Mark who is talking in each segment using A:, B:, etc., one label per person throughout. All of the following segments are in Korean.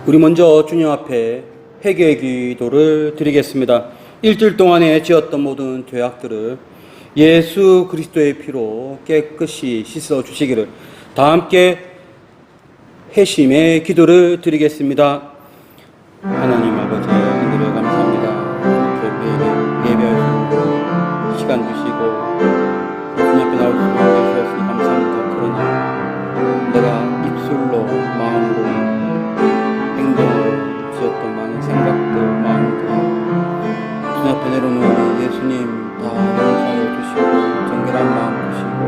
A: 우리 먼저 주님 앞에 회개 기도를 드리겠습니다. 일주일 동안에 지었던 모든 죄악들을 예수 그리스도의 피로 깨끗이 씻어 주시기를 다 함께 회심의 기도를 드리겠습니다. 하나님 아버지, 은혜를 감사합니다. 이렇게 예배할 수 있는 시간 주시고 주님 앞에 나올 수 있게 주셨으니 감사합니다. 그러나 내가 입술로 마음으로 행동으로 지었던 많은 생각들, 마음들 주님 앞에 내려놓으니 예수님 다 용서해 주시고 정결한 마음 주시고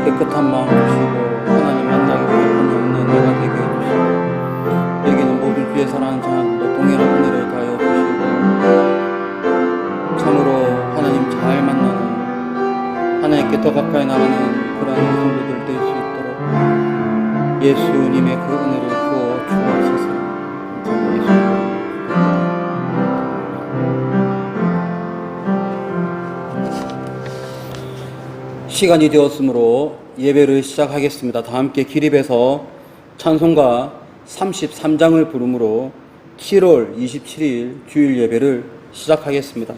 A: 깨끗한 마음 주시고 하나님 만나기 위해 없는 내가 되게 해주시고 여기는 모든 주의 사랑하는 자녀들도 동일한 은혜를 다하여 주시고 참으로 하나님 잘 만나는 하나님께 더 가까이 나가는 그런 성도들 될 수 있도록 예수님의 그 은혜를 부어 주옵소서. 시간이 되었으므로 예배를 시작하겠습니다. 다 함께 기립해서 찬송가 33장을 부르므로 7월 27일 주일 예배를 시작하겠습니다.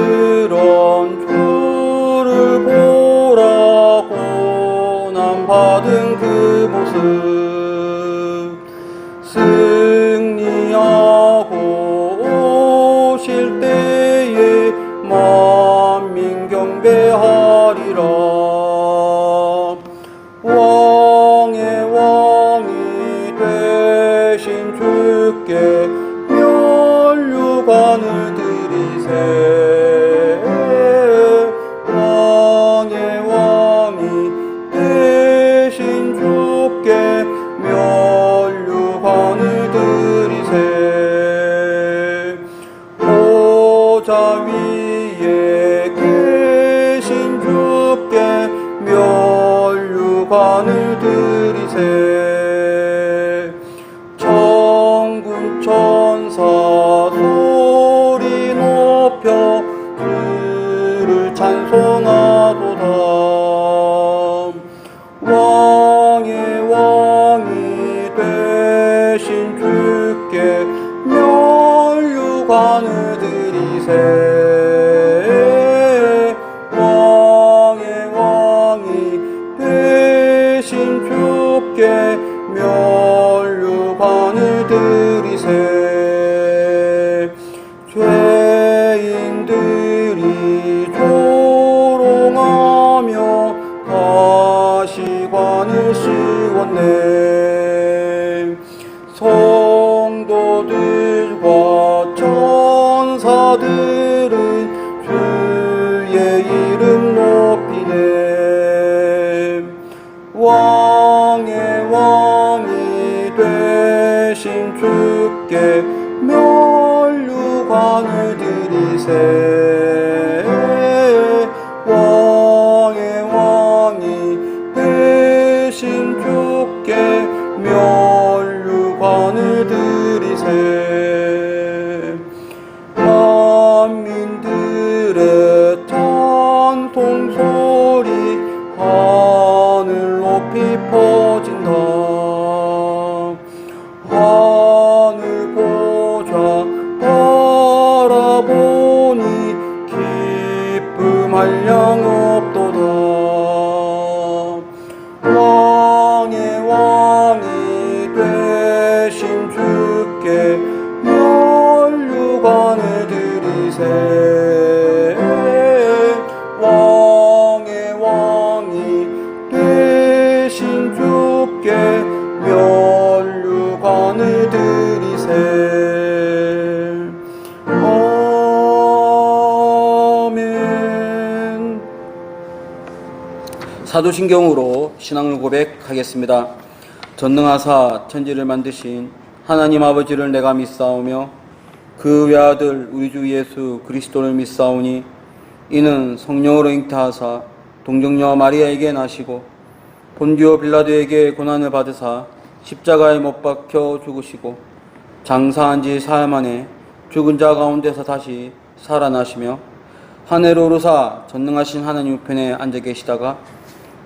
A: 영광스러운 주를 보라고 난 받은 그 모습 승리하고 오실 때에 만민 경배하리라. 왕의 왕이 되신 주께 면류관을 왕의 왕이 되신 주께 면류관을 드리세. 보좌 위에 계신 주께 면류관을 드리세. 천군 천사 소리 높여 주를 찬송하도다. 왕의 왕이 되신 주께 면류관을 드리세. 왕의 왕이 되신 주께 면류관을 드리세. 죄인들이 조롱하며 가시관을 씌웠네. 성도들과 천사들은 주의 이름 높이네. 왕의 왕이 되신 주께 면류관을 드리세. 왕의 왕이 되신 주께 면류관을 드리세. 만민들의 찬송 소리 하늘 높이 퍼진다. 하늘 보좌 바라보니 기쁨할 양 없도다. 왕의 왕이 되신 주께 면류관을 드리세. 왕의 왕이 되신 주께 면류관을 드리세. 아멘. 사도신경으로 신앙을 고백하겠습니다. 전능하사 천지를 만드신 하나님 아버지를 내가 믿사오며 그 외아들 우리 주 예수 그리스도를 믿사오니 이는 성령으로 잉태하사 동정녀 마리아에게 나시고 본디오 빌라도에게 고난을 받으사 십자가에 못 박혀 죽으시고 장사한 지 사흘 만에 죽은 자 가운데서 다시 살아나시며 하늘로 오르사 전능하신 하나님 우편에 앉아 계시다가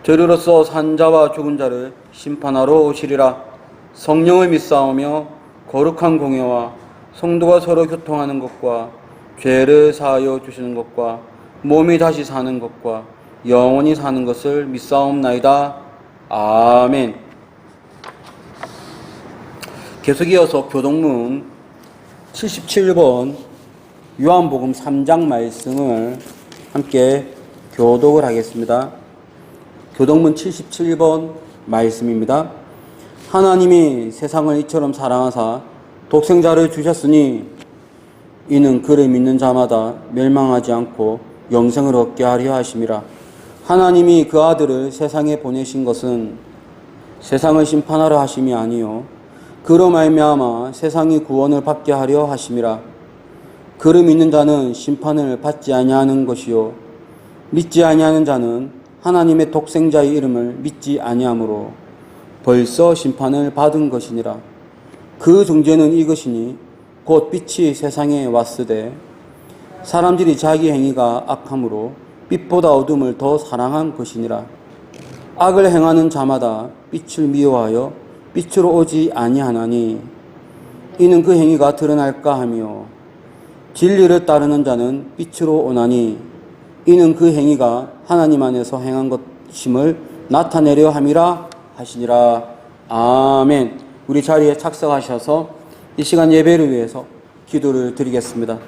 A: 저리로서 산 자와 죽은 자를 심판하러 오시리라. 성령을 믿사오며 거룩한 공예와 성도가 서로 교통하는 것과 죄를 사하여 주시는 것과 몸이 다시 사는 것과 영원히 사는 것을 믿사옵나이다. 아멘. 계속 이어서 교동문 77번 요한복음 3장 말씀을 함께 교독을 하겠습니다. 교동문 77번 말씀입니다. 하나님이 세상을 이처럼 사랑하사 독생자를 주셨으니 이는 그를 믿는 자마다 멸망하지 않고 영생을 얻게 하려 하심이라. 하나님이 그 아들을 세상에 보내신 것은 세상을 심판하려 하심이 아니요 그로 말미암아 세상이 구원을 받게 하려 하심이라. 그를 믿는 자는 심판을 받지 아니하는 것이요 믿지 아니하는 자는 하나님의 독생자의 이름을 믿지 아니하므로 벌써 심판을 받은 것이니라. 그 정죄는 이것이니 곧 빛이 세상에 왔으되 사람들이 자기 행위가 악함으로 빛보다 어둠을 더 사랑한 것이니라. 악을 행하는 자마다 빛을 미워하여 빛으로 오지 아니하나니 이는 그 행위가 드러날까 하며 진리를 따르는 자는 빛으로 오나니 이는 그 행위가 하나님 안에서 행한 것임을 나타내려 함이라 하시니라. 아멘. 우리 자리에 착석하셔서 이 시간 예배를 위해서 기도를 드리겠습니다.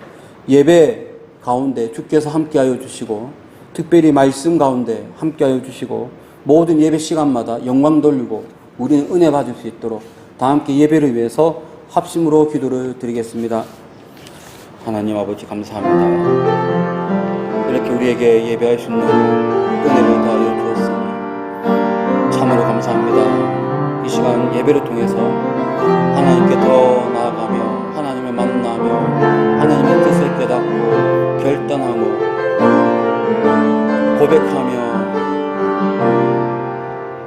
A: 예배 가운데 주께서 함께하여 주시고 특별히 말씀 가운데 함께하여 주시고 모든 예배 시간마다 영광 돌리고 우리는 은혜 받을 수 있도록 다 함께 예배를 위해서 합심으로 기도를 드리겠습니다. 하나님 아버지 감사합니다. 이렇게 우리에게 예배할 수 있는 은혜를 더하여 주었으니 참으로 감사합니다. 이 시간 예배를 통해서 하나님께 더 나아가며 하나님을 만나며 하나님의 뜻을 깨닫고 결단하고 고백하며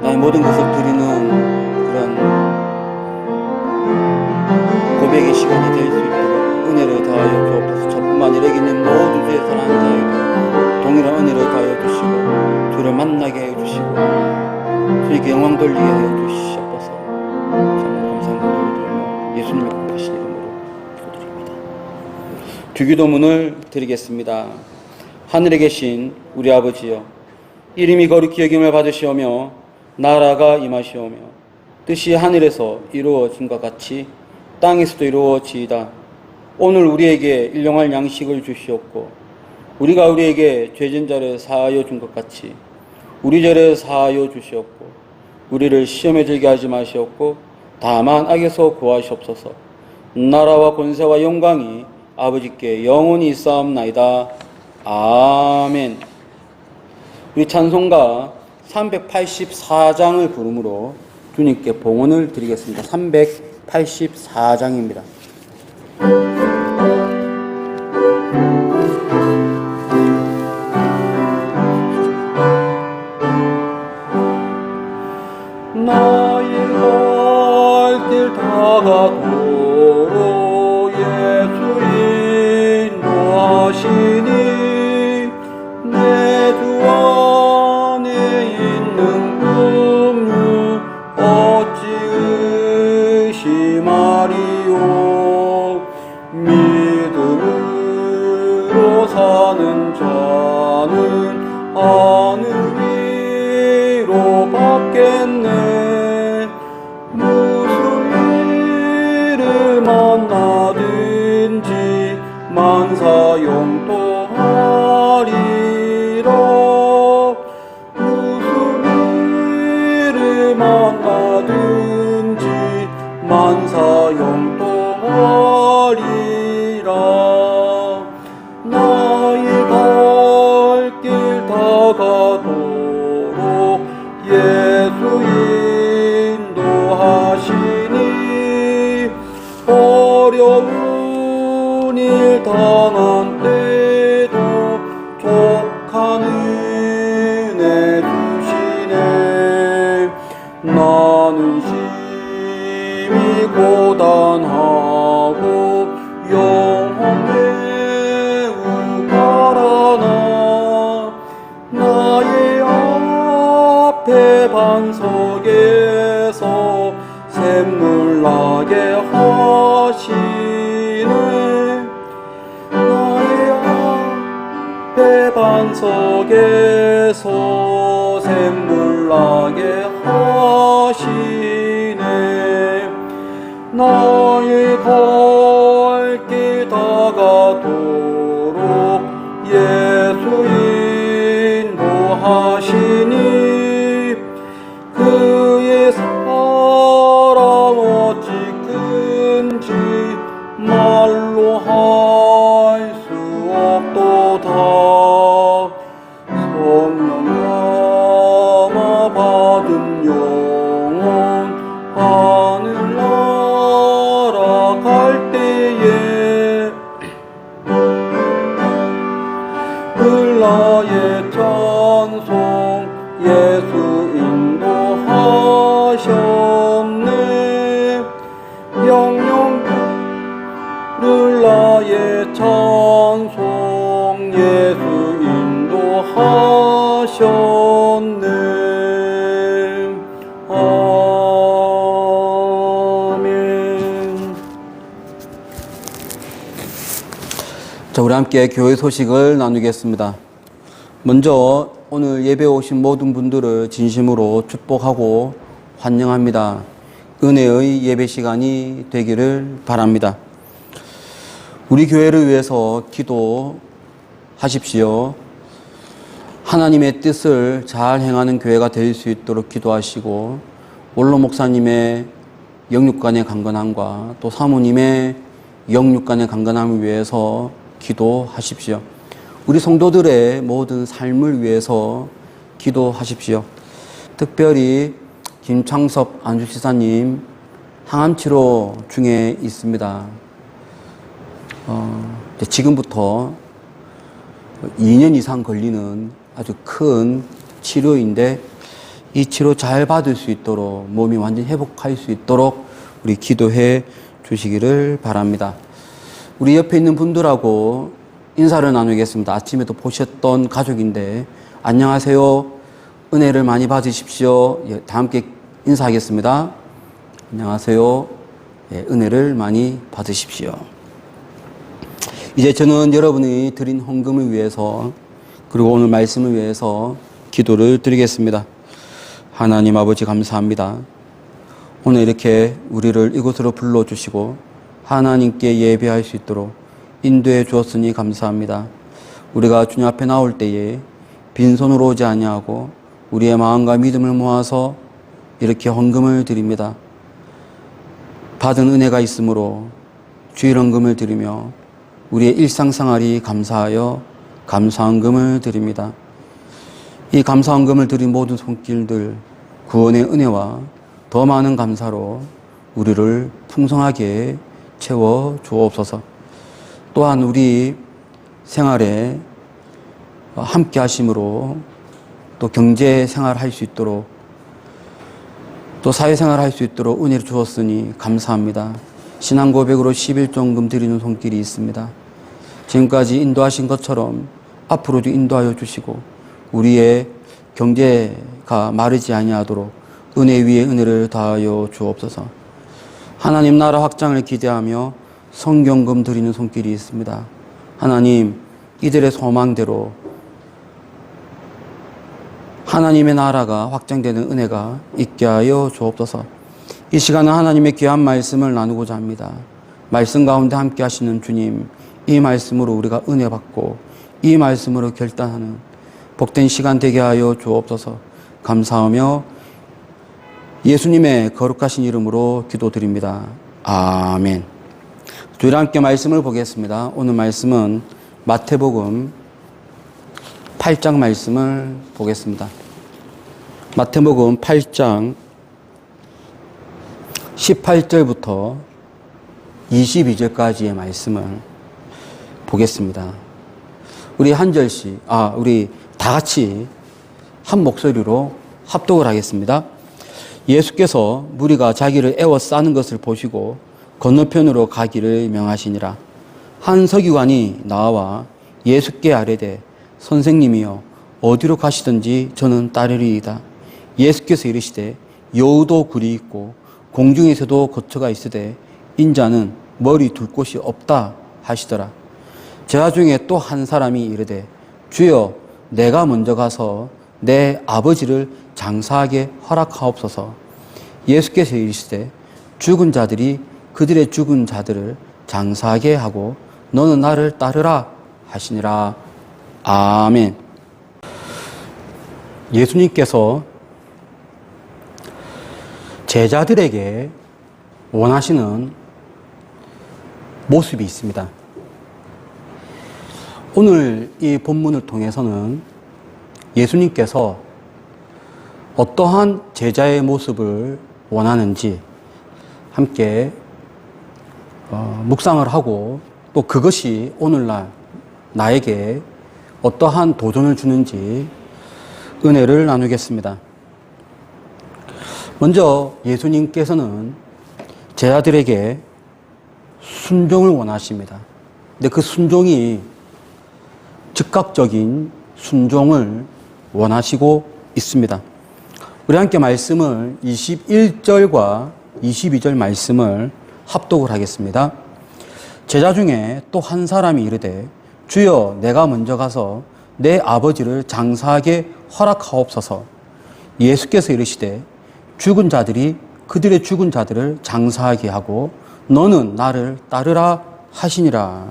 A: 나의 모든 것을 드리는 그런 고백의 시간이 될 수 있도록 은혜를 더하여 주옵소서. 저뿐만 아니라 여기 있는 모든 주의 사랑하는 자에게 동일한 은혜를 더하여 주시고 주를 만나게 하여 주시고 주에게 영광 돌리게 하여 주시옵소서. 정말 감사합니다. 예수님의 거룩하신 이름으로 기도드립니다. 주기도문을 드리겠습니다. 하늘에 계신 우리 아버지여, 이름이 거룩히 여김을 받으시오며 나라가 임하시오며 뜻이 하늘에서 이루어진 것 같이 땅에서도 이루어지이다. 오늘 우리에게 일용할 양식을 주시옵고 우리가 우리에게 죄진 자를 사하여 준 것 같이 우리 죄를 사하여 주시옵고 우리를 시험에 들게 하지 마시옵고 다만 악에서 구하시옵소서. 나라와 권세와 영광이 아버지께 영원히 있사옵나이다. 아멘. 우리 찬송가 384장을 부름으로 주님께 봉헌을 드리겠습니다. 384장입니다. 나의 갈 길 다가도록 예수 인도하시니 내 주 안에 있는 긍휼 어찌 의심하리요. 믿음으로 사는 자는 하늘 위로 받겠네. 무슨 일을 만나든지 만사용도하리라. 무슨 일을 만나든지 만사용도하리라. 나의 갈 길 다가도록 예수 인도하시니 어려운 일 당한 때도 족한 은혜 주시네. 나는 심히 고단하 샘물 나게 하시네. 나의 배반석에서 샘물 나게 하시네. 나의 갈 길 다가도록 예수 인도하시니 그의 사랑 어찌 큰지 말로 할 수 없도다. 성령 감화 받은 영혼 하늘나라 갈 때에 나의 찬송 예수 인도하셨네. 영영을 나의 찬송 예수 인도하셨네. 아멘. 자, 우리 함께 교회 소식을 나누겠습니다. 먼저 오늘 예배 오신 모든 분들을 진심으로 축복하고 환영합니다. 은혜의 예배 시간이 되기를 바랍니다. 우리 교회를 위해서 기도하십시오. 하나님의 뜻을 잘 행하는 교회가 될 수 있도록 기도하시고, 원로 목사님의 영육간의 강건함과 또 사모님의 영육간의 강건함을 위해서 기도하십시오. 우리 성도들의 모든 삶을 위해서 기도하십시오. 특별히 김창섭 안주지사님 항암치료 중에 있습니다. 지금부터 2년 이상 걸리는 아주 큰 치료인데, 이 치료 잘 받을 수 있도록, 몸이 완전히 회복할 수 있도록 우리 기도해 주시기를 바랍니다. 우리 옆에 있는 분들하고 인사를 나누겠습니다. 아침에도 보셨던 가족인데, 안녕하세요. 은혜를 많이 받으십시오. 예, 다 함께 인사하겠습니다. 안녕하세요. 예, 은혜를 많이 받으십시오. 이제 저는 여러분이 드린 헌금을 위해서, 그리고 오늘 말씀을 위해서 기도를 드리겠습니다. 하나님 아버지 감사합니다. 오늘 이렇게 우리를 이곳으로 불러주시고 하나님께 예배할 수 있도록 인도해 주었으니 감사합니다. 우리가 주님 앞에 나올 때에 빈손으로 오지 아니하고 우리의 마음과 믿음을 모아서 이렇게 헌금을 드립니다. 받은 은혜가 있으므로 주일 헌금을 드리며 우리의 일상생활이 감사하여 감사헌금을 드립니다. 이 감사헌금을 드린 모든 손길들, 구원의 은혜와 더 많은 감사로 우리를 풍성하게 채워 주옵소서. 또한 우리 생활에 함께 하심으로 또 경제 생활 할 수 있도록, 또 사회생활 할 수 있도록 은혜를 주었으니 감사합니다. 신앙 고백으로 11종금 드리는 손길이 있습니다. 지금까지 인도하신 것처럼 앞으로도 인도하여 주시고 우리의 경제가 마르지 아니하도록 은혜 위에 은혜를 다하여 주옵소서. 하나님 나라 확장을 기대하며 성경금 드리는 손길이 있습니다. 하나님, 이들의 소망대로 하나님의 나라가 확장되는 은혜가 있게 하여 주옵소서. 이 시간은 하나님의 귀한 말씀을 나누고자 합니다. 말씀 가운데 함께 하시는 주님, 이 말씀으로 우리가 은혜 받고 이 말씀으로 결단하는 복된 시간 되게 하여 주옵소서. 감사하며 예수님의 거룩하신 이름으로 기도드립니다. 아멘. 저희랑 함께 말씀을 보겠습니다. 오늘 말씀은 마태복음 8장 말씀을 보겠습니다. 마태복음 8장 18절부터 22절까지의 말씀을 보겠습니다. 우리 한 절씩, 우리 다 같이 한 목소리로 합독을 하겠습니다. 예수께서 무리가 자기를 애워싸는 것을 보시고 건너편으로 가기를 명하시니라. 한 서기관이 나와 예수께 아뢰되 선생님이여 어디로 가시든지 저는 따르리이다. 예수께서 이르시되 여우도 굴이 있고 공중에서도 거처가 있으되 인자는 머리 둘 곳이 없다 하시더라. 제자 중에 또 한 사람이 이르되 주여 내가 먼저 가서 내 아버지를 장사하게 허락하옵소서. 예수께서 이르시되 죽은 자들이 그들의 죽은 자들을 장사하게 하고 너는 나를 따르라 하시니라. 아멘. 예수님께서 제자들에게 원하시는 모습이 있습니다. 오늘 이 본문을 통해서는 예수님께서 어떠한 제자의 모습을 원하는지 함께 묵상을 하고 또 그것이 오늘날 나에게 어떠한 도전을 주는지 은혜를 나누겠습니다. 먼저 예수님께서는 제자들에게 순종을 원하십니다. 근데 그 순종이 즉각적인 순종을 원하시고 있습니다. 우리 함께 말씀을 21절과 22절 말씀을 합독을 하겠습니다. 제자 중에 또 한 사람이 이르되 주여 내가 먼저 가서 내 아버지를 장사하게 허락하옵소서. 예수께서 이르시되 죽은 자들이 그들의 죽은 자들을 장사하게 하고 너는 나를 따르라 하시니라.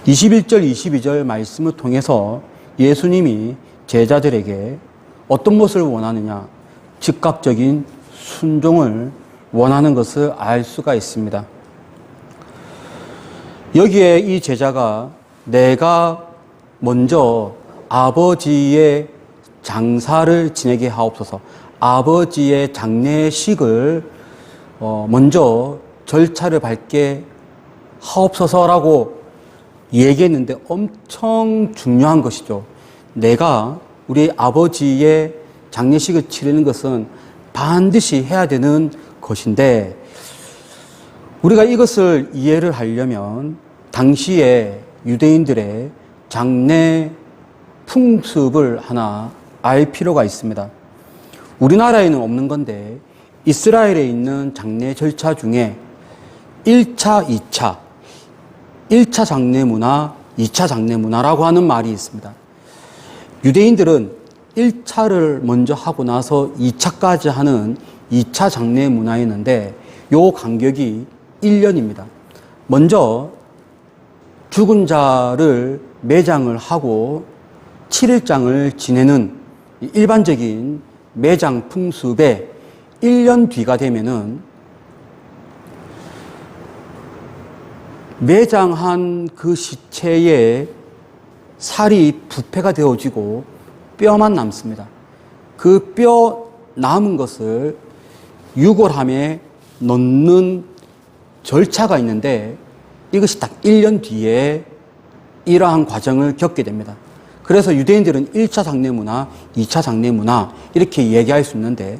A: 21절 22절 말씀을 통해서 예수님이 제자들에게 어떤 것을 원하느냐, 즉각적인 순종을 원하는 것을 알 수가 있습니다. 여기에 이 제자가 내가 먼저 아버지의 장사를 지내게 하옵소서, 아버지의 장례식을 먼저 절차를 밟게 하옵소서라고 얘기했는데 엄청 중요한 것이죠. 내가 우리 아버지의 장례식을 치르는 것은 반드시 해야 되는 것인데 우리가 이것을 이해를 하려면 당시에 유대인들의 장례 풍습을 하나 알 필요가 있습니다. 우리나라에는 없는 건데 이스라엘에 있는 장례 절차 중에 1차, 1차 장례 문화, 2차 장례 문화라고 하는 말이 있습니다. 유대인들은 1차를 먼저 하고 나서 2차까지 하는 2차 장례 문화였는데 요 간격이 1년입니다. 먼저 죽은 자를 매장을 하고 7일장을 지내는 일반적인 매장 풍습에 1년 뒤가 되면은 매장한 그 시체에 살이 부패가 되어지고 뼈만 남습니다. 그 뼈 남은 것을 유골함에 넣는 절차가 있는데 이것이 딱 1년 뒤에 이러한 과정을 겪게 됩니다. 그래서 유대인들은 1차 장례 문화, 2차 장례 문화 이렇게 얘기할 수 있는데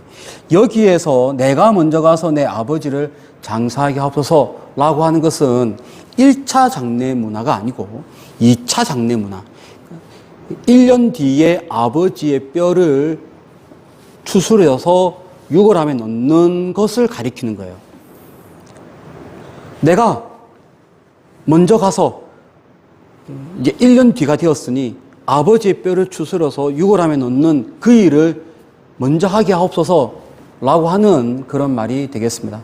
A: 여기에서 내가 먼저 가서 내 아버지를 장사하게 하옵소서라고 하는 것은 1차 장례 문화가 아니고 2차 장례 문화. 1년 뒤에 아버지의 뼈를 추스려서 유골함에 넣는 것을 가리키는 거예요. 내가 먼저 가서 이제 1년 뒤가 되었으니 아버지의 뼈를 추스려서 유골함에 넣는 그 일을 먼저 하게 하옵소서라고 하는 그런 말이 되겠습니다.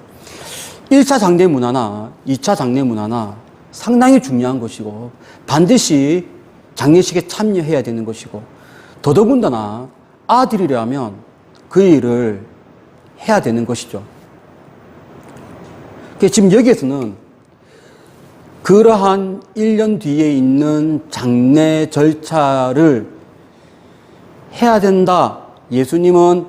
A: 1차 장례 문화나 2차 장례 문화나 상당히 중요한 것이고 반드시 장례식에 참여해야 되는 것이고 더더군다나 아들이라면 그 일을 해야 되는 것이죠. 지금 여기에서는 그러한 1년 뒤에 있는 장례 절차를 해야 된다. 예수님은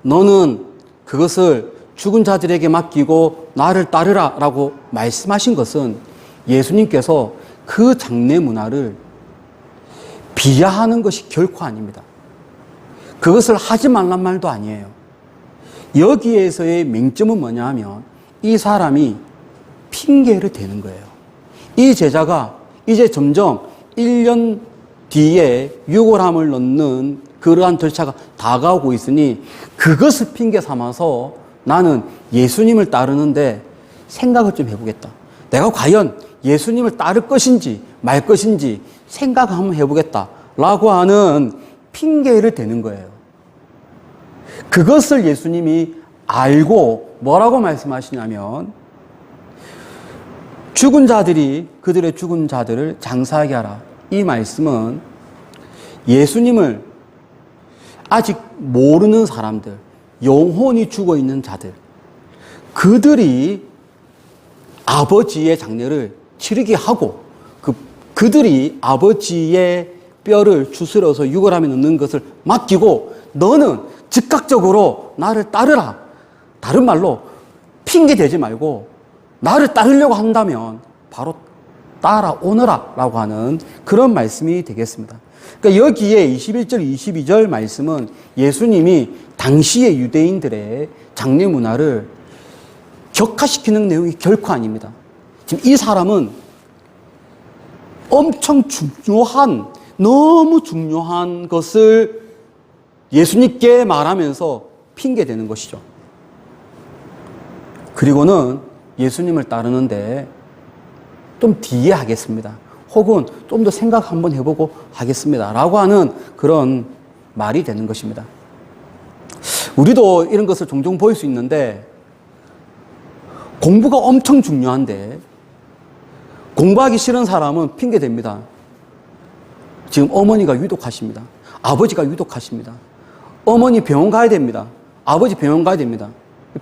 A: 너는 그것을 죽은 자들에게 맡기고 나를 따르라 라고 말씀하신 것은 예수님께서 그 장례 문화를 비하하는 것이 결코 아닙니다. 그것을 하지 말란 말도 아니에요. 여기에서의 맹점은 뭐냐 하면 이 사람이 핑계를 대는 거예요. 이 제자가 이제 점점 1년 뒤에 유골함을 넣는 그러한 절차가 다가오고 있으니 그것을 핑계 삼아서 나는 예수님을 따르는데 생각을 좀 해보겠다. 내가 과연 예수님을 따를 것인지 말 것인지 생각을 한번 해보겠다. 라고 하는 핑계를 대는 거예요. 그것을 예수님이 알고 뭐라고 말씀하시냐면 죽은 자들이 그들의 죽은 자들을 장사하게 하라. 이 말씀은 예수님을 아직 모르는 사람들, 영혼이 죽어 있는 자들, 그들이 아버지의 장례를 치르게 하고 그들이 아버지의 뼈를 추스려서 유골함에 넣는 것을 맡기고 너는 즉각적으로 나를 따르라. 다른 말로 핑계 대지 말고 나를 따르려고 한다면 바로 따라오너라 라고 하는 그런 말씀이 되겠습니다. 그러니까 여기에 21절, 22절 말씀은 예수님이 당시의 유대인들의 장례 문화를 격화시키는 내용이 결코 아닙니다. 지금 이 사람은 엄청 중요한, 너무 중요한 것을 예수님께 말하면서 핑계대는 것이죠. 그리고는 예수님을 따르는데 좀 뒤에 하겠습니다. 혹은 좀 더 생각 한번 해보고 하겠습니다. 라고 하는 그런 말이 되는 것입니다. 우리도 이런 것을 종종 보일 수 있는데 공부가 엄청 중요한데 공부하기 싫은 사람은 핑계댑니다. 지금 어머니가 유독하십니다. 아버지가 유독하십니다. 어머니 병원 가야 됩니다. 아버지 병원 가야 됩니다.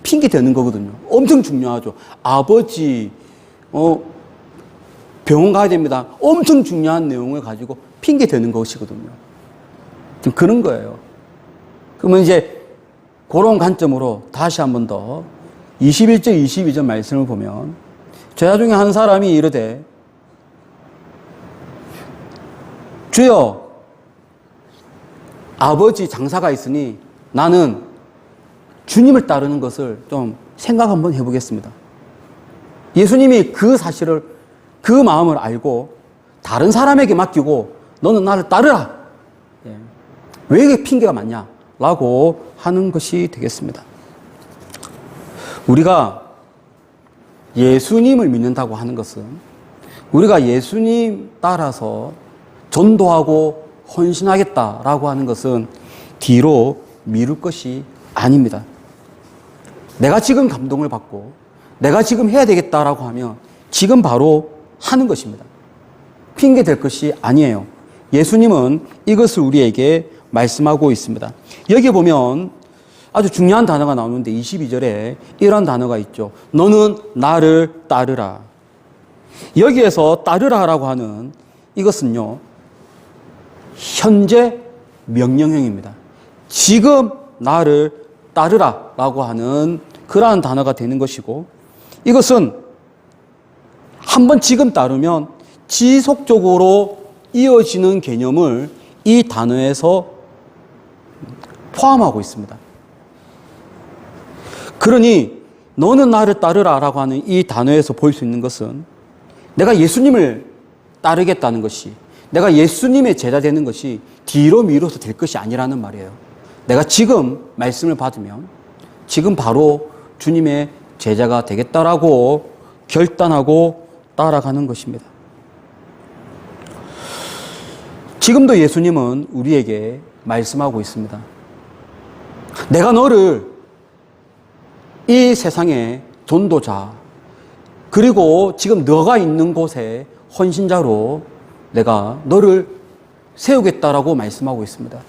A: 핑계 대는 거거든요. 엄청 중요하죠. 아버지 병원 가야 됩니다. 엄청 중요한 내용을 가지고 핑계 대는 것이거든요. 지금 그런 거예요. 그러면 이제 그런 관점으로 다시 한 번 더 21절, 22절 말씀을 보면 제자 중에 한 사람이 이르되 주여 아버지 장사가 있으니 나는 주님을 따르는 것을 좀 생각 한번 해보겠습니다. 예수님이 그 사실을, 그 마음을 알고 다른 사람에게 맡기고 너는 나를 따르라. 왜 이게 핑계가 많냐? 라고 하는 것이 되겠습니다. 우리가 예수님을 믿는다고 하는 것은 우리가 예수님 따라서 전도하고 헌신하겠다라고 하는 것은 뒤로 미룰 것이 아닙니다. 내가 지금 감동을 받고 내가 지금 해야 되겠다라고 하면 지금 바로 하는 것입니다. 핑계 댈 것이 아니에요. 예수님은 이것을 우리에게 말씀하고 있습니다. 여기 보면 아주 중요한 단어가 나오는데 22절에 이런 단어가 있죠. 너는 나를 따르라. 여기에서 따르라라고 하는 이것은요, 현재 명령형입니다. 지금 나를 따르라라고 하는 그러한 단어가 되는 것이고, 이것은 한번 지금 따르면 지속적으로 이어지는 개념을 이 단어에서 포함하고 있습니다. 그러니 너는 나를 따르라라고 하는 이 단어에서 볼 수 있는 것은 내가 예수님을 따르겠다는 것이, 내가 예수님의 제자 되는 것이 뒤로 미뤄서 될 것이 아니라는 말이에요. 내가 지금 말씀을 받으면 지금 바로 주님의 제자가 되겠다라고 결단하고 따라가는 것입니다. 지금도 예수님은 우리에게 말씀하고 있습니다. 내가 너를 이 세상의 전도자, 그리고 지금 너가 있는 곳에 헌신자로 내가 너를 세우겠다라고 말씀하고 있습니다.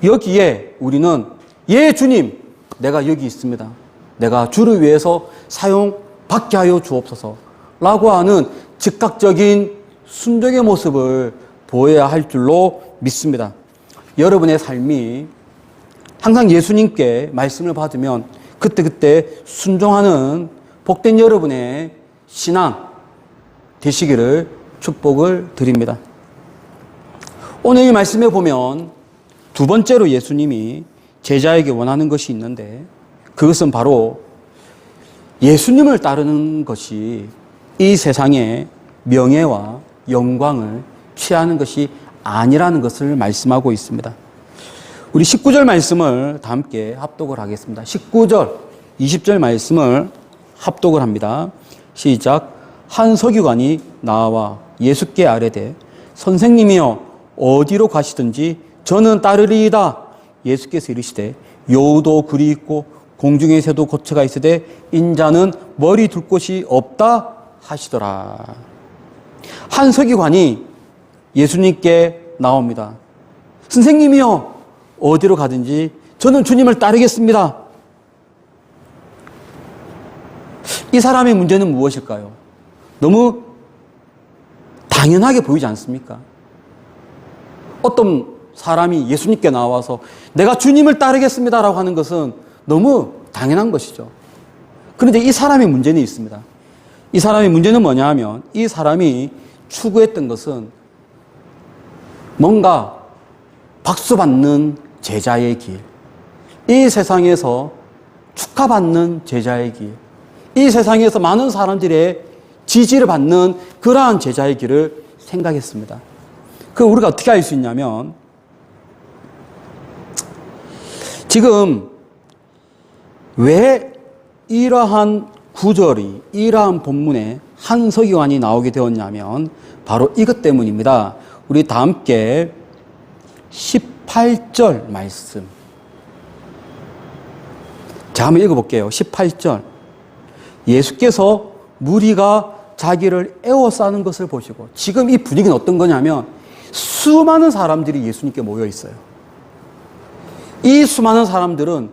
A: 여기에 우리는 예 주님, 내가 여기 있습니다. 내가 주를 위해서 사용받게 하여 주옵소서 라고 하는 즉각적인 순종의 모습을 보여야 할 줄로 믿습니다. 여러분의 삶이 항상 예수님께 말씀을 받으면 그때그때 순종하는 복된 여러분의 신앙 되시기를 축복을 드립니다. 오늘 이 말씀에 보면 두 번째로 예수님이 제자에게 원하는 것이 있는데, 그것은 바로 예수님을 따르는 것이 이 세상의 명예와 영광을 취하는 것이 아니라는 것을 말씀하고 있습니다. 우리 19절 말씀을 다 함께 합독을 하겠습니다. 19절 20절 말씀을 합독을 합니다. 시작. 한 서기관이 나와 예수께 아뢰되 선생님이여 어디로 가시든지 저는 따르리이다. 예수께서 이르시되 여우도 굴이 있고 공중의 새도 거처가 있으되 인자는 머리 둘 곳이 없다 하시더라. 한 서기관이 예수님께 나옵니다. 선생님이여 어디로 가든지 저는 주님을 따르겠습니다. 이 사람의 문제는 무엇일까요? 너무 당연하게 보이지 않습니까? 어떤 사람이 예수님께 나와서 내가 주님을 따르겠습니다라고 하는 것은 너무 당연한 것이죠. 그런데 이 사람의 문제는 있습니다. 이 사람의 문제는 뭐냐 하면 이 사람이 추구했던 것은 뭔가 박수받는 제자의 길, 이 세상에서 축하받는 제자의 길, 이 세상에서 많은 사람들의 지지를 받는 그러한 제자의 길을 생각했습니다. 그럼 우리가 어떻게 알 수 있냐면 지금 왜 이러한 구절이 이러한 본문에 한 서기관이 나오게 되었냐면 바로 이것 때문입니다. 우리 다 함께 18절 말씀 자 한번 읽어볼게요. 18절 예수께서 무리가 자기를 에워싸는 것을 보시고 지금 이 분위기는 어떤 거냐면 수많은 사람들이 예수님께 모여 있어요. 이 수많은 사람들은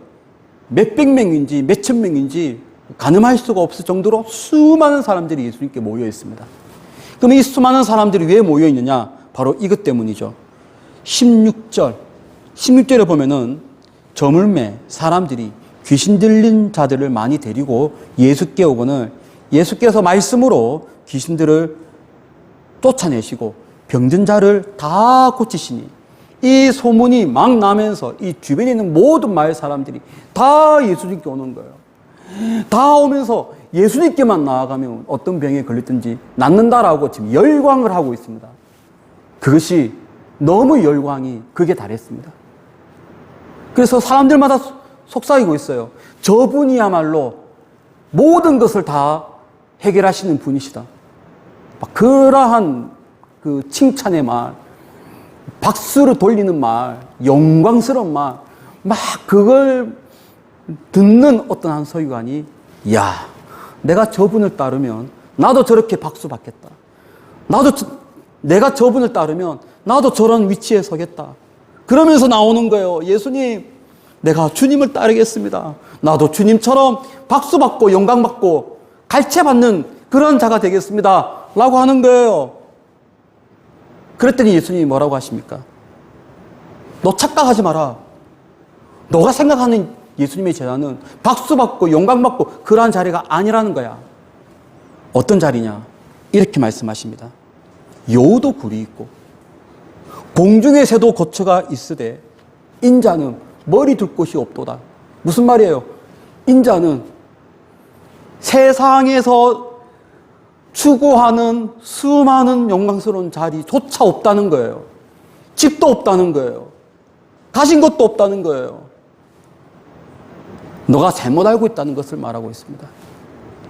A: 몇백 명인지 몇천 명인지 가늠할 수가 없을 정도로 수많은 사람들이 예수님께 모여 있습니다. 그럼 이 수많은 사람들이 왜 모여 있느냐? 바로 이것 때문이죠. 16절에 보면은 저물매 사람들이 귀신 들린 자들을 많이 데리고 예수께 오거늘 예수께서 말씀으로 귀신들을 쫓아내시고 병든 자를 다 고치시니 이 소문이 막 나면서 이 주변에 있는 모든 마을 사람들이 다 예수님께 오는 거예요. 다 오면서 예수님께만 나아가면 어떤 병에 걸렸든지 낫는다라고 지금 열광을 하고 있습니다. 그것이 너무 열광이 극에 달했습니다. 그래서 사람들마다 속삭이고 있어요. 저분이야말로 모든 것을 다 해결하시는 분이시다. 막 그러한 그 칭찬의 말, 박수를 돌리는 말, 영광스러운 말, 막 그걸 듣는 어떤 한 서기관이 야, 내가 저분을 따르면 나도 저렇게 박수 받겠다. 내가 저분을 따르면 나도 저런 위치에 서겠다. 그러면서 나오는 거예요. 예수님, 내가 주님을 따르겠습니다. 나도 주님처럼 박수 받고 영광 받고 갈채받는 그런 자가 되겠습니다. 라고 하는 거예요. 그랬더니 예수님이 뭐라고 하십니까? 너 착각하지 마라. 너가 생각하는 예수님의 제자는 박수받고 영광받고 그러한 자리가 아니라는 거야. 어떤 자리냐? 이렇게 말씀하십니다. 여우도 굴이 있고 공중의 새도 거처가 있으되 인자는 머리 둘 곳이 없도다. 무슨 말이에요? 인자는 세상에서 추구하는 수많은 영광스러운 자리조차 없다는 거예요. 집도 없다는 거예요. 가진 것도 없다는 거예요. 너가 잘못 알고 있다는 것을 말하고 있습니다.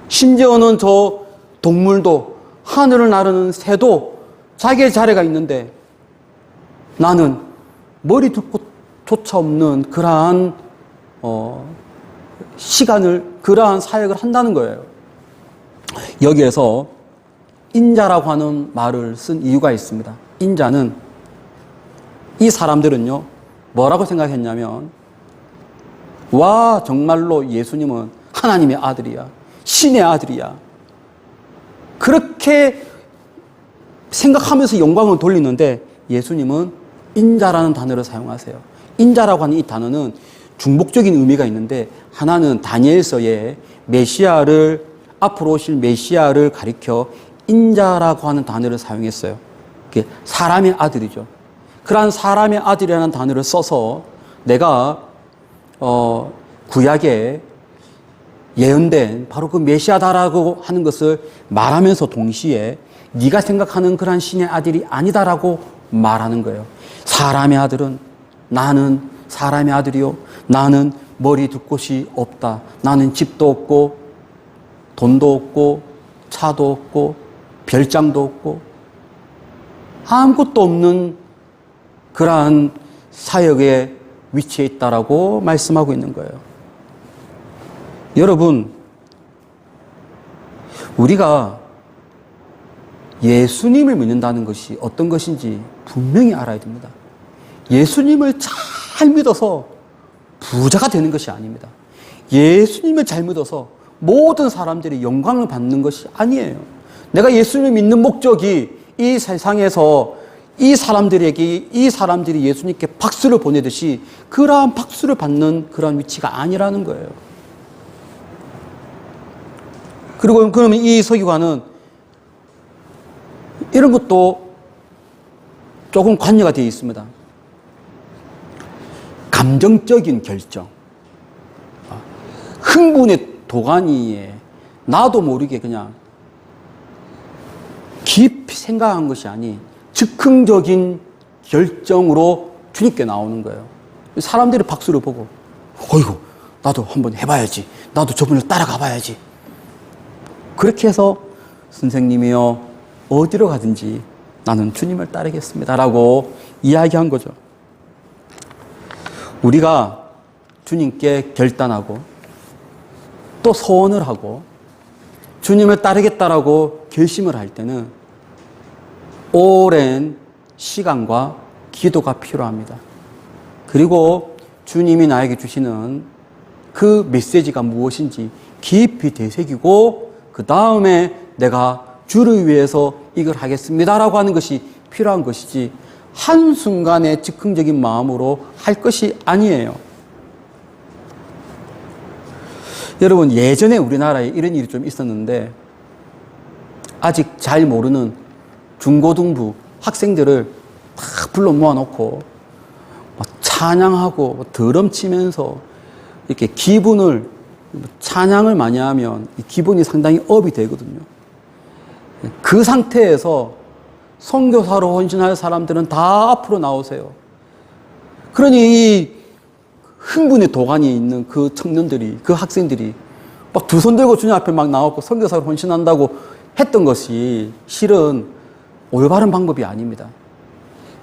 A: 심지어는 저 동물도 하늘을 나르는 새도 자기의 자리가 있는데 나는 머리 둘 곳조차 없는 그러한 시간을 그러한 사역을 한다는 거예요. 여기에서 인자라고 하는 말을 쓴 이유가 있습니다. 인자는 이 사람들은요 뭐라고 생각했냐면 와 정말로 예수님은 하나님의 아들이야. 신의 아들이야. 그렇게 생각하면서 영광을 돌리는데 예수님은 인자라는 단어를 사용하세요. 인자라고 하는 이 단어는 중복적인 의미가 있는데 하나는 다니엘서에 메시아를 앞으로 오실 메시아를 가리켜 인자라고 하는 단어를 사용했어요. 그게 사람의 아들이죠. 그러한 사람의 아들이라는 단어를 써서 내가 구약에 예언된 바로 그 메시아다라고 하는 것을 말하면서 동시에 네가 생각하는 그러한 신의 아들이 아니다라고 말하는 거예요. 사람의 아들은 나는 사람의 아들이요 나는 머리 둘 곳이 없다. 나는 집도 없고 돈도 없고 차도 없고 별장도 없고 아무것도 없는 그러한 사역의 위치에 있다라고 말씀하고 있는 거예요. 여러분, 우리가 예수님을 믿는다는 것이 어떤 것인지 분명히 알아야 됩니다. 예수님을 잘 믿어서 부자가 되는 것이 아닙니다. 예수님을 잘 믿어서 모든 사람들이 영광을 받는 것이 아니에요. 내가 예수님을 믿는 목적이 이 세상에서 이 사람들이 예수님께 박수를 보내듯이 그러한 박수를 받는 그러한 위치가 아니라는 거예요. 그리고 그러면 이 서기관은 이런 것도 조금 관여가 되어 있습니다. 감정적인 결정. 흥분의 도가니에 나도 모르게 그냥 깊이 생각한 것이 아닌 즉흥적인 결정으로 주님께 나오는 거예요. 사람들이 박수를 보고 어이구 나도 한번 해봐야지. 나도 저분을 따라가 봐야지. 그렇게 해서 선생님이요 어디로 가든지 나는 주님을 따르겠습니다 라고 이야기한 거죠. 우리가 주님께 결단하고 또 소원을 하고 주님을 따르겠다라고 결심을 할 때는 오랜 시간과 기도가 필요합니다. 그리고 주님이 나에게 주시는 그 메시지가 무엇인지 깊이 되새기고 그 다음에 내가 주를 위해서 이걸 하겠습니다라고 하는 것이 필요한 것이지 한순간의 즉흥적인 마음으로 할 것이 아니에요. 여러분, 예전에 우리나라에 이런 일이 좀 있었는데 아직 잘 모르는 중고등부 학생들을 다 불러 모아놓고 막 찬양하고 드럼 치면서 이렇게 기분을 찬양을 많이 하면 기분이 상당히 업이 되거든요. 그 상태에서 선교사로 헌신할 사람들은 다 앞으로 나오세요. 그러니 이 흥분의 도가니에 있는 그 청년들이, 그 학생들이 막 두 손 들고 주님 앞에 막 나오고 선교사로 헌신한다고 했던 것이 실은 올바른 방법이 아닙니다.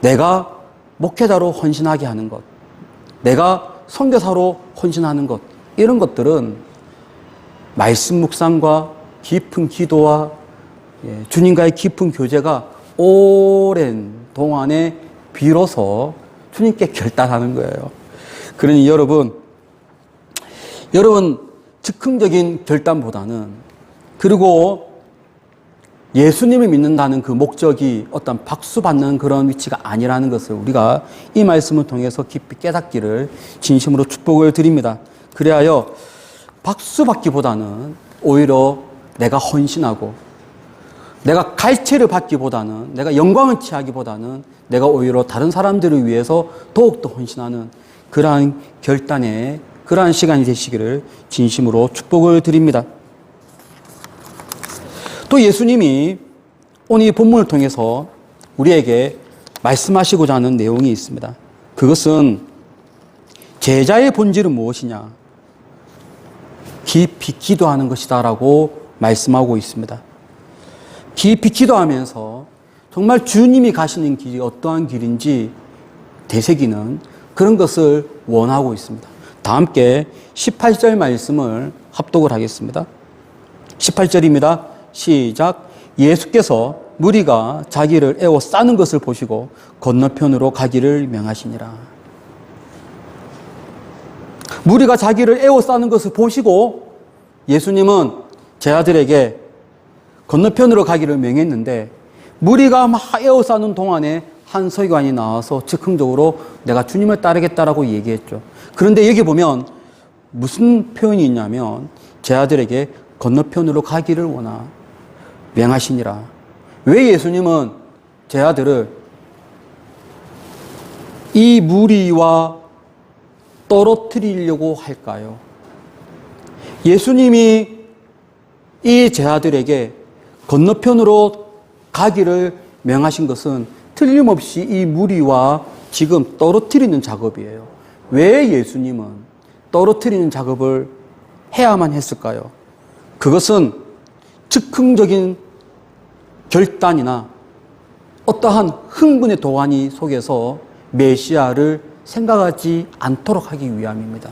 A: 내가 목회자로 헌신하게 하는 것, 내가 선교사로 헌신하는 것, 이런 것들은 말씀 묵상과 깊은 기도와 주님과의 깊은 교제가 오랜 동안에 비로소 주님께 결단하는 거예요. 그러니 여러분 즉흥적인 결단보다는 그리고 예수님을 믿는다는 그 목적이 어떤 박수받는 그런 위치가 아니라는 것을 우리가 이 말씀을 통해서 깊이 깨닫기를 진심으로 축복을 드립니다. 그리하여 박수받기보다는 오히려 내가 헌신하고 내가 갈채를 받기보다는 내가 영광을 취하기보다는 내가 오히려 다른 사람들을 위해서 더욱더 헌신하는 그러한 결단의 그러한 시간이 되시기를 진심으로 축복을 드립니다. 또 예수님이 오늘 이 본문을 통해서 우리에게 말씀하시고자 하는 내용이 있습니다. 그것은 제자의 본질은 무엇이냐? 깊이 기도하는 것이다라고 말씀하고 있습니다. 깊이 기도하면서 정말 주님이 가시는 길이 어떠한 길인지 되새기는 그런 것을 원하고 있습니다. 다 함께 18절 말씀을 합독을 하겠습니다. 18절입니다. 시작. 예수께서 무리가 자기를 에워싸는 것을 보시고 건너편으로 가기를 명하시니라. 무리가 자기를 에워싸는 것을 보시고 예수님은 제자들에게 건너편으로 가기를 명했는데 무리가 막 에워싸는 동안에 한 서기관이 나와서 즉흥적으로 내가 주님을 따르겠다라고 얘기했죠. 그런데 여기 보면 무슨 표현이 있냐면 제자들에게 건너편으로 가기를 원하 명하시니라. 왜 예수님은 제자들을 이 무리와 떨어뜨리려고 할까요? 예수님이 이 제자들에게 건너편으로 가기를 명하신 것은 틀림없이 이 무리와 지금 떨어뜨리는 작업이에요. 왜 예수님은 떨어뜨리는 작업을 해야만 했을까요? 그것은 즉흥적인 결단이나 어떠한 흥분의 도가니 속에서 메시아를 생각하지 않도록 하기 위함입니다.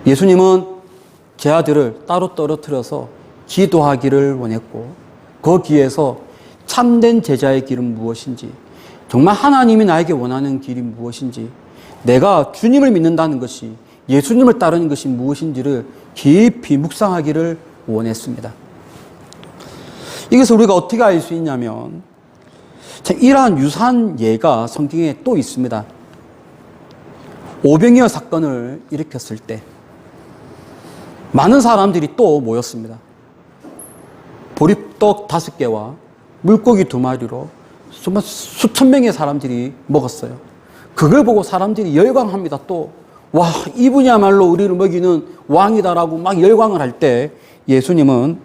A: 예수님은 제 아들을 따로 떨어뜨려서 기도하기를 원했고, 거기에서 참된 제자의 길은 무엇인지, 정말 하나님이 나에게 원하는 길이 무엇인지, 내가 주님을 믿는다는 것이, 예수님을 따르는 것이 무엇인지를 깊이 묵상하기를 원했습니다. 이것을 우리가 어떻게 알 수 있냐면, 이러한 유사한 예가 성경에 또 있습니다. 오병이어 사건을 일으켰을 때 많은 사람들이 또 모였습니다. 보리떡 5개와 물고기 2마리로 정말 수천 명의 사람들이 먹었어요. 그걸 보고 사람들이 열광합니다. 또 와, 이분이야말로 우리를 먹이는 왕이다라고 막 열광을 할 때 예수님은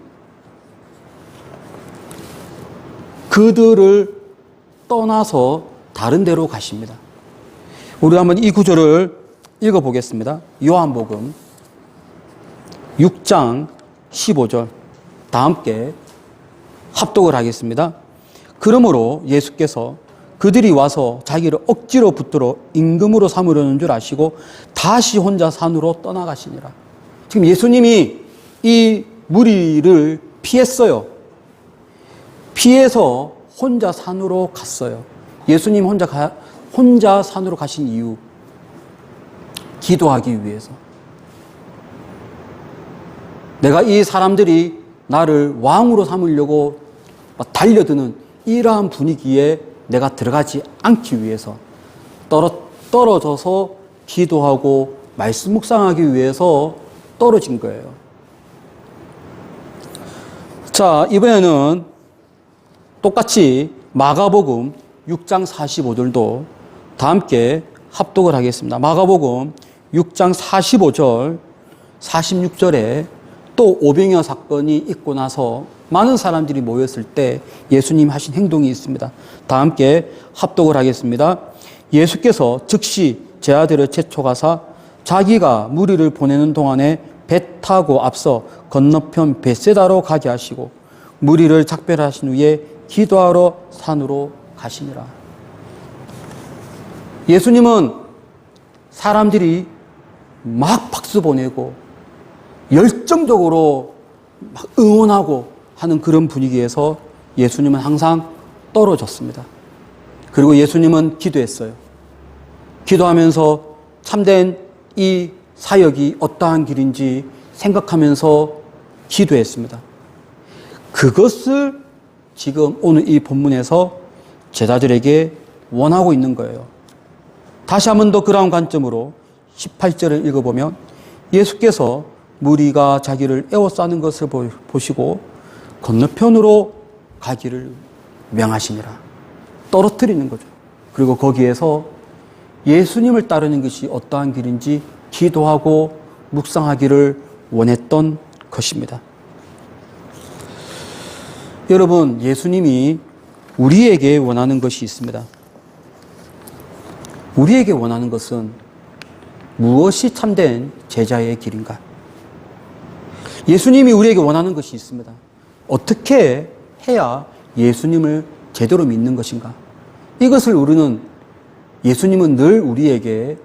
A: 그들을 떠나서 다른 데로 가십니다. 우리 한번 이 구절을 읽어보겠습니다. 요한복음 6장 15절 다 함께 합독을 하겠습니다. 그러므로 예수께서 그들이 와서 자기를 억지로 붙들어 임금으로 삼으려는 줄 아시고 다시 혼자 산으로 떠나가시니라. 지금 예수님이 이 무리를 피했어요. 피해서 혼자 산으로 갔어요. 예수님 혼자 산으로 가신 이유, 기도하기 위해서. 내가 이 사람들이 나를 왕으로 삼으려고 달려드는 이러한 분위기에 내가 들어가지 않기 위해서 떨어져서 기도하고 말씀 묵상하기 위해서 떨어진 거예요. 자, 이번에는 똑같이 마가복음 6장 45절도 다 함께 합독을 하겠습니다. 마가복음 6장 45절, 46절에 또 오병이어 사건이 있고 나서 많은 사람들이 모였을 때 예수님 하신 행동이 있습니다. 다 함께 합독을 하겠습니다. 예수께서 즉시 제 아들을 채촉하사 자기가 무리를 보내는 동안에 배 타고 앞서 건너편 벳세다로 가게 하시고 무리를 작별하신 후에 기도하러 산으로 가시니라. 예수님은 사람들이 막 박수 보내고 열정적으로 막 응원하고 하는 그런 분위기에서 예수님은 항상 떨어졌습니다. 그리고 예수님은 기도했어요. 기도하면서 참된 이 사역이 어떠한 길인지 생각하면서 기도했습니다. 그것을 지금 오늘 이 본문에서 제자들에게 원하고 있는 거예요. 다시 한 번 더 그러한 관점으로 18절을 읽어보면 예수께서 무리가 자기를 에워싸는 것을 보시고 건너편으로 가기를 명하시니라. 떨어뜨리는 거죠. 그리고 거기에서 예수님을 따르는 것이 어떠한 길인지 기도하고 묵상하기를 원했던 것입니다. 여러분, 예수님이 우리에게 원하는 것이 있습니다. 우리에게 원하는 것은 무엇이 참된 제자의 길인가? 예수님이 우리에게 원하는 것이 있습니다. 어떻게 해야 예수님을 제대로 믿는 것인가? 이것을 우리는, 예수님은 늘 우리에게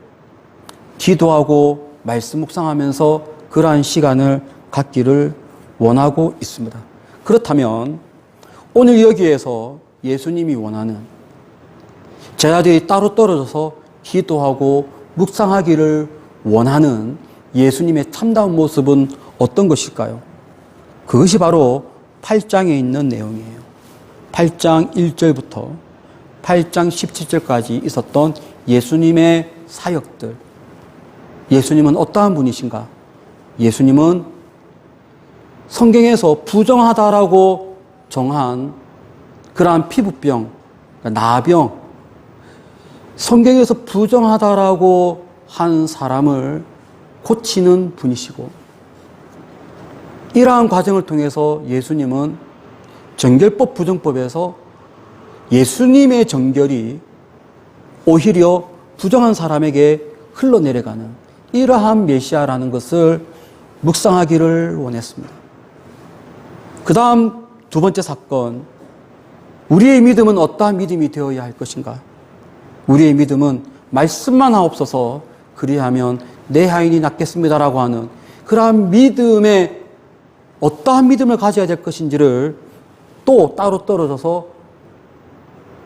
A: 기도하고 말씀 묵상하면서 그러한 시간을 갖기를 원하고 있습니다. 그렇다면 오늘 여기에서 예수님이 원하는 제자들이 따로 떨어져서 기도하고 묵상하기를 원하는 예수님의 참다운 모습은 어떤 것일까요? 그것이 바로 8장에 있는 내용이에요. 8장 1절부터 8장 17절까지 있었던 예수님의 사역들. 예수님은 어떠한 분이신가? 예수님은 성경에서 부정하다라고 정한 그러한 피부병, 나병, 성경에서 부정하다라고 한 사람을 고치는 분이시고, 이러한 과정을 통해서 예수님은 정결법 부정법에서 예수님의 정결이 오히려 부정한 사람에게 흘러내려가는 이러한 메시아라는 것을 묵상하기를 원했습니다. 그 다음 두 번째 사건, 우리의 믿음은 어떠한 믿음이 되어야 할 것인가? 우리의 믿음은 말씀만 하옵소서 그리하면 내 하인이 낫겠습니다라고 하는 그러한 믿음에 어떠한 믿음을 가져야 될 것인지를 또 따로 떨어져서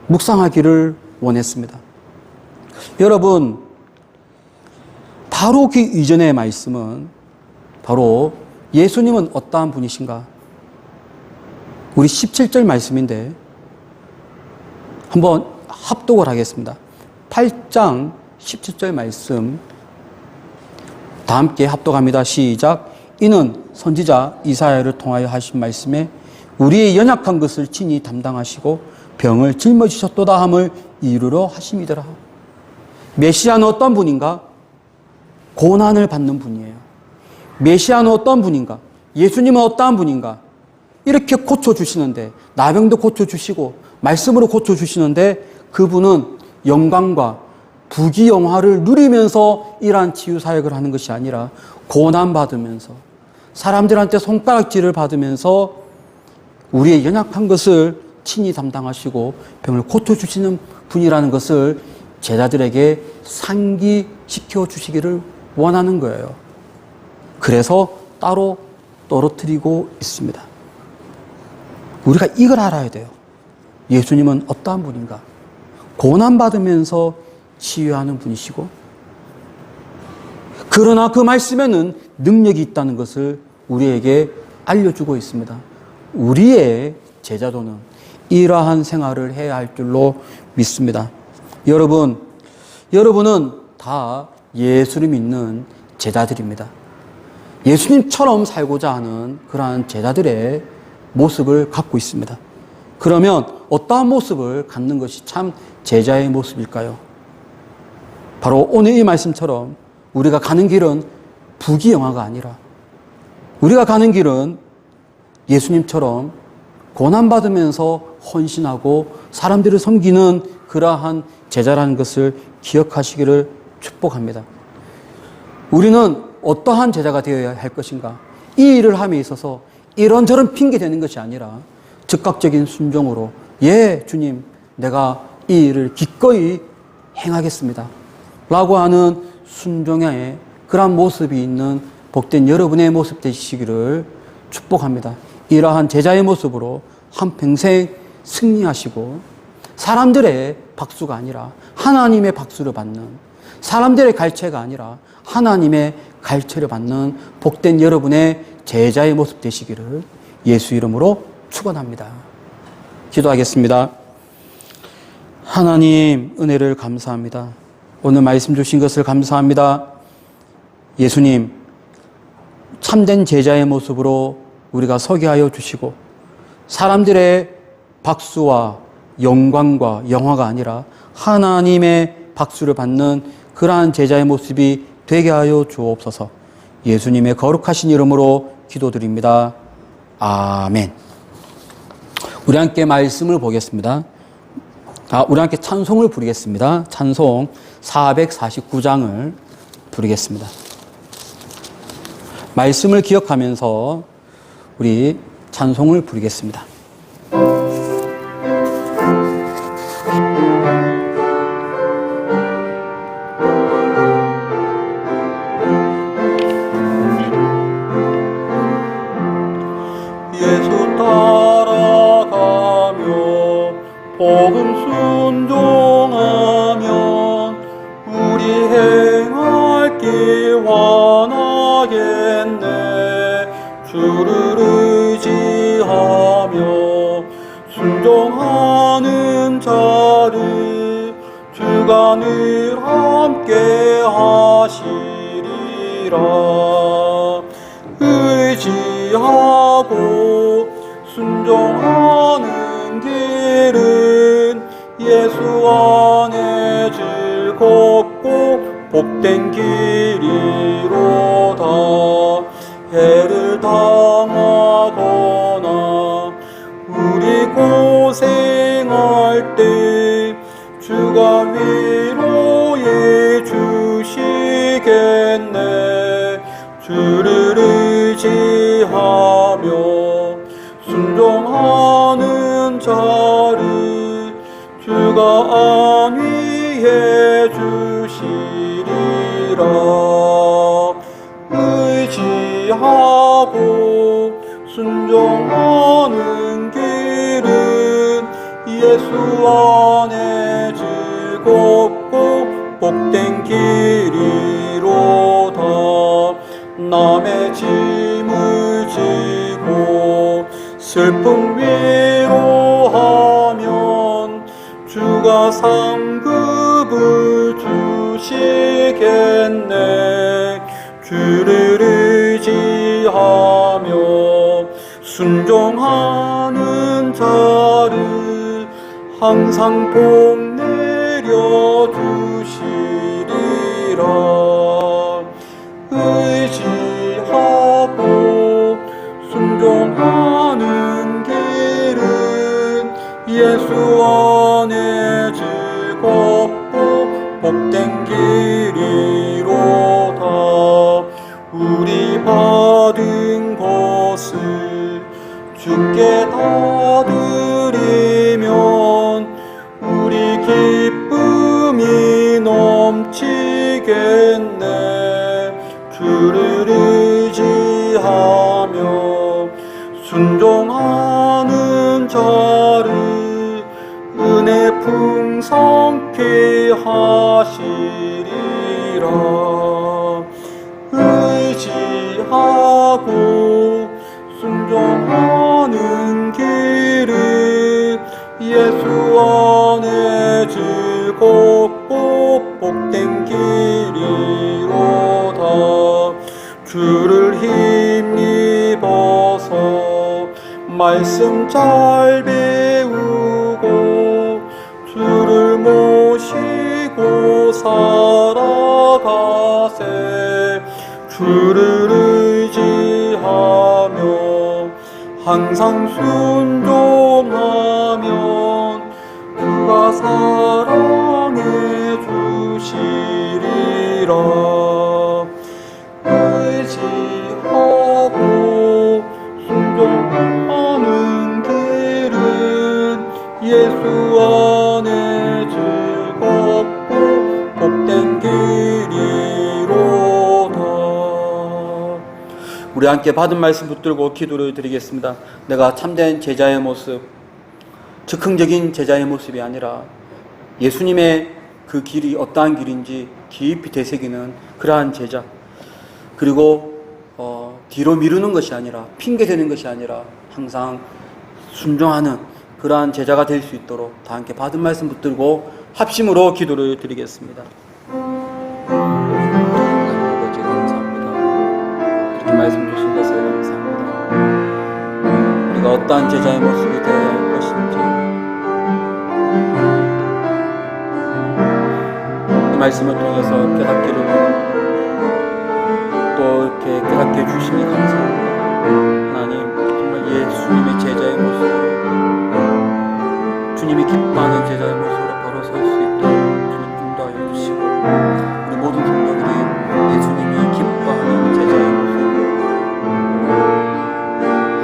A: 묵상하기를 원했습니다. 여러분, 바로 그 이전의 말씀은 바로 예수님은 어떠한 분이신가? 우리 17절 말씀인데 한번 합독을 하겠습니다. 8장 17절 말씀 다 함께 합독합니다. 시작. 이는 선지자 이사야를 통하여 하신 말씀에 우리의 연약한 것을 친히 담당하시고 병을 짊어지셨도다 함을 이루러 하심이더라. 메시아는 어떤 분인가? 고난을 받는 분이에요. 메시아는 어떤 분인가? 예수님은 어떠한 분인가? 이렇게 고쳐주시는데, 나병도 고쳐주시고 말씀으로 고쳐주시는데 그분은 영광과 부귀영화를 누리면서 이러한 치유사역을 하는 것이 아니라 고난받으면서 사람들한테 손가락질을 받으면서 우리의 연약한 것을 친히 담당하시고 병을 고쳐주시는 분이라는 것을 제자들에게 상기시켜 주시기를 원하는 거예요. 그래서 따로 떨어뜨리고 있습니다. 우리가 이걸 알아야 돼요. 예수님은 어떠한 분인가? 고난받으면서 치유하는 분이시고, 그러나 그 말씀에는 능력이 있다는 것을 우리에게 알려주고 있습니다. 우리의 제자도는 이러한 생활을 해야 할 줄로 믿습니다. 여러분은 다 예수를 믿는 제자들입니다. 예수님처럼 살고자 하는 그러한 제자들의 모습을 갖고 있습니다. 그러면 어떠한 모습을 갖는 것이 참 제자의 모습일까요? 바로 오늘 이 말씀처럼 우리가 가는 길은 부귀영화가 아니라 우리가 가는 길은 예수님처럼 고난받으면서 헌신하고 사람들을 섬기는 그러한 제자라는 것을 기억하시기를 축복합니다. 우리는 어떠한 제자가 되어야 할 것인가? 이 일을 함에 있어서 이런저런 핑계 대는 것이 아니라 즉각적인 순종으로 예, 주님, 내가 이 일을 기꺼이 행하겠습니다 라고 하는 순종의 그러한 모습이 있는 복된 여러분의 모습 되시기를 축복합니다. 이러한 제자의 모습으로 한평생 승리하시고 사람들의 박수가 아니라 하나님의 박수를 받는, 사람들의 갈채가 아니라 하나님의 갈채를 받는 복된 여러분의 제자의 모습 되시기를 예수 이름으로 축원합니다. 기도하겠습니다. 하나님 은혜를 감사합니다. 오늘 말씀 주신 것을 감사합니다. 예수님, 참된 제자의 모습으로 우리가 서게 하여 주시고 사람들의 박수와 영광과 영화가 아니라 하나님의 박수를 받는 그러한 제자의 모습이 되게 하여 주옵소서. 예수님의 거룩하신 이름으로 기도드립니다. 아멘. 우리 함께 말씀을 보겠습니다. 우리 함께 찬송을 부르겠습니다. 찬송 449장을 부르겠습니다. 말씀을 기억하면서 우리 찬송을 부르겠습니다.
B: 예수 따라가며 복음 순종하면 우리 행할 길 원하겠네. 주를 의지하며 순종하는 자를 주가 늘 함께 하시리라. 의지하고 순종하는 길은 예수 안에 즐겁고 복된 길이로다. 해를 당하거나 우리 고생할 때 주가 위로해 주시겠네. 의지하며 순종하는 자를 주가 안위해 주시리라. 의지하고 순종하는 길은 예수 안에 즐겁고 복된 길이로다. 남의 짐을 지고 슬픔 위로하면 주가 상급을 주시겠네. 주를 의지하며 순종하는 자를 항상 복 내려 주시리라. 의지하고 순종하는 길은 예수 안에 즐겁고 복된 길이로다. 우리 받은 것을 주께 다 드리면 우리 기쁨이 넘치겠네. 주를 의지하며 순종하는 자를 은혜 풍성케 하시리라. 의지하고 순종하는 길은 예수 안에 즐겁고 복된 길이로다. 주를 힘입어서 말씀 잘 배우고 주를 모시고 살아가세. 주를 의지하며 항상 순종하면 그가 사랑해 주시리라. 의지하고 순종하는 길은 예수 안에 즐겁고 복된 길이로다.
A: 우리 함께 받은 말씀 붙들고 기도를 드리겠습니다. 내가 참된 제자의 모습, 즉흥적인 제자의 모습이 아니라 예수님의 그 길이 어떠한 길인지 깊이 되새기는 그러한 제자, 그리고 뒤로 미루는 것이 아니라 핑계대는 것이 아니라 항상 순종하는 그러한 제자가 될 수 있도록 다 함께 받은 말씀 붙들고 합심으로 기도를 드리겠습니다. 하나님 아버지 감사합니다. 이렇게 말씀 주신 것을 감사합니다. 우리가 어떠한 제자의 모습이 되어야 할 것인지 이 말씀을 통해서 깨닫기를 원합니다. 또 이렇게 깨닫게 해주시니 감사합니다. 하나님, 정말 예수님의 제자의 모습으로, 주님이 기뻐하는 제자의 모습으로 바로 설 수 있도록 주님 인도하여 주시고, 우리 모든 성도들이 예수님이 기뻐하는 제자의 모습으로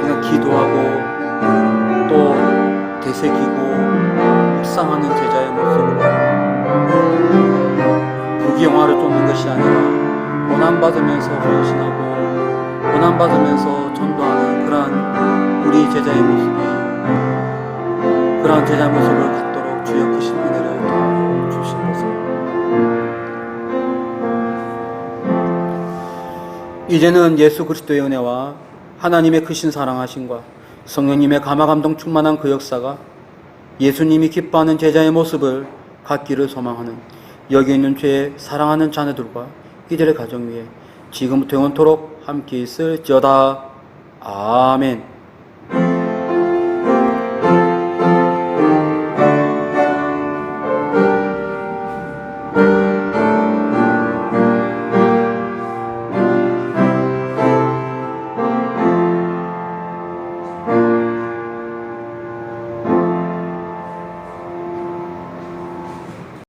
A: 그냥 기도하고 또 되새기고 묵상하는 제자의 모습으로 부귀영화를 쫓는 것이 아니라 고난받으면서 헌신하고 고난받으면서 전도하는 그러한 우리 제자의 모습이, 그러한 제자의 모습을 갖도록 주여 크신 은혜를 주시옵소서. 이제는 예수 그리스도의 은혜와 하나님의 크신 사랑하심과 성령님의 감화감동 충만한 그 역사가 예수님이 기뻐하는 제자의 모습을 갖기를 소망하는 여기 있는 죄의 사랑하는 자녀들과 이들의 가정 위에 지금부터 영원토록 함께 있을지어다. 아멘.